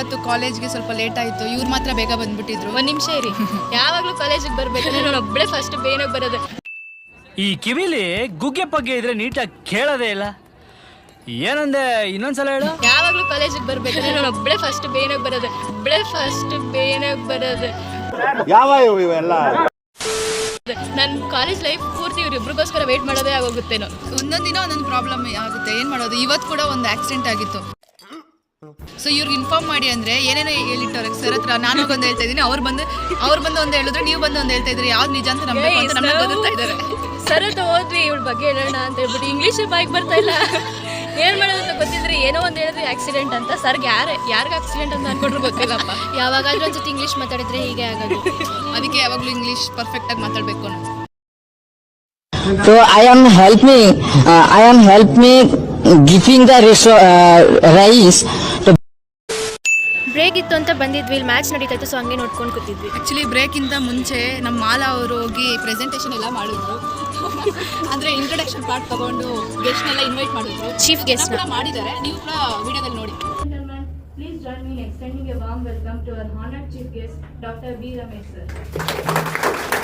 ಇವತ್ತು ಕಾಲೇಜ್ಗೆ ಸ್ವಲ್ಪ ಲೇಟ್ ಆಯಿತು, ಇವ್ರು ಮಾತ್ರ ಬೇಗ ಬಂದ್ಬಿಟ್ಟಿದ್ರು. ಒಂದು ನಿಮಿಷ ಇರಿ, ಯಾವಾಗಲೂ ಕಾಲೇಜಿಗೆ ಬರ್ಬೇಕಂದ್ರೆ ನಾನು ಒಬ್ಬಳೇ ಫಸ್ಟ್ ಬೇನಾಗಿ ಬರೋದು. ಈ ಕಿವಿಲಿ ಗುಗ್ಗೆ ಪಗ್ಗೆ ಇದ್ರೆ ನೀಟಾಗಿ ಕೇಳೋದೇ ಇಲ್ಲ. ಏನಂದೆ ಇನ್ನೊಂದ್ಸಲ ಹೇಳು. ಯಾವಾಗಲೂ ಕಾಲೇಜಿಗೆ ಬರ್ಬೇಕಂದ್ರೆ ನಾನು ಒಬ್ಬಳೇ ಫಸ್ಟ್ ಬೇನಾಗಿ ಬರೋದು. ಯಾವ ಇವೆಲ್ಲ ನನ್ನ ಕಾಲೇಜ್ ಲೈಫ್ ಪೂರ್ತಿ ಇವ್ರಿಬ್ರಿಗೋಸ್ಕರ ವೇಟ್ ಮಾಡೋದೇ ಆಗೋಗುತ್ತೇನೋ. ಒಂದೊಂದು ದಿನ ಒಂದೊಂದು ಪ್ರಾಬ್ಲಮ್ ಆಗುತ್ತೆ, ಏನು ಮಾಡೋದು. ಇವತ್ತು ಕೂಡ ಒಂದು ಆಕ್ಸಿಡೆಂಟ್ ಆಗಿತ್ತು. ಸೊ ಇವ್ರಿಗೆ ಇನ್ಫಾರ್ಮ್ ಮಾಡಿ ಅಂದರೆ ಏನೇನೋ ಹೇಳಿಟ್ಟವ್ರೆ ಸರ್ ಹತ್ರ. ನಾನು ಒಂದು ಹೇಳ್ತಾ ಇದ್ದೀನಿ, ಅವ್ರು ಬಂದು ಒಂದು ಹೇಳಿದ್ರು, ನೀವು ಬಂದು ಒಂದು ಹೇಳ್ತಾ ಇದ್ರಿ. ಯಾವ್ದು ನಿಜ ಅಂತ ನಮಗೆ ಬದುಕ್ತಾ ಇದ್ದಾರೆ. ಸರ್ ಹತ್ರ ಹೋದ್ವಿ ಇವಳ ಬಗ್ಗೆ ಹೇಳೋಣ ಅಂತ ಹೇಳ್ಬಿಟ್ಟು ಇಂಗ್ಲೀಷ್ ಬಾಯಿಗೆ ಬರ್ತಾ ಇಲ್ಲ. ಏನು ಮಾಡೋದು ಅಂತ ಗೊತ್ತಿದ್ರೆ ಏನೋ ಒಂದು ಹೇಳಿದ್ರಿ ಆಕ್ಸಿಡೆಂಟ್ ಅಂತ. ಸರ್ಗೆ ಯಾರಿಗೆ ಆಕ್ಸಿಡೆಂಟ್ ಅಂತ ಅನ್ಕೊಂಡ್ರು ಗೊತ್ತಿಲ್ಲಪ್ಪ. ಯಾವಾಗಾದ್ರೂ ಒಂದ್ಸತಿ ಇಂಗ್ಲೀಷ್ ಮಾತಾಡಿದ್ರೆ ಹೀಗೆ ಆಗೋದು. ಅದಕ್ಕೆ ಯಾವಾಗಲೂ ಇಂಗ್ಲೀಷ್ ಪರ್ಫೆಕ್ಟಾಗಿ ಮಾತಾಡಬೇಕು ನಾವು. So I am help me giving the rice. Break ಇತ್ತು ಅಂತ ಬಂದಿದ್ವಿ, ಇಲ್ಲಿ ಮ್ಯಾಚ್ ನಡೀತಾ ಇತ್ತು, ಸೊ ಹಂಗೆ ನೋಡ್ಕೊಂಡು ಕೂತಿದ್ವಿ. ಆ್ಯಕ್ಚುಲಿ ಬ್ರೇಕಿಂತ ಮುಂಚೆ ನಮ್ಮ ಮಾಲಾ ಅವರು ಹೋಗಿ ಪ್ರೆಸೆಂಟೇಷನ್ ಎಲ್ಲ ಮಾಡಿದ್ರು. ಅಂದರೆ ಇಂಟ್ರೊಡಕ್ಷನ್ ಪಾರ್ಟ್ ತಗೊಂಡು ಗೆಸ್ಟ್ನೆಲ್ಲ ಇನ್ವೈಟ್ ಮಾಡಿದ್ರು. ಚೀಫ್ ಗೆಸ್ಟ್ ಮಾಡಿದ್ದಾರೆ, ನೀವು ಕೂಡ ವಿಡಿಯೋದಲ್ಲಿ ನೋಡಿ. Please join me in extending a warm welcome to our honored chief guest, Dr. B. Ramesh sir.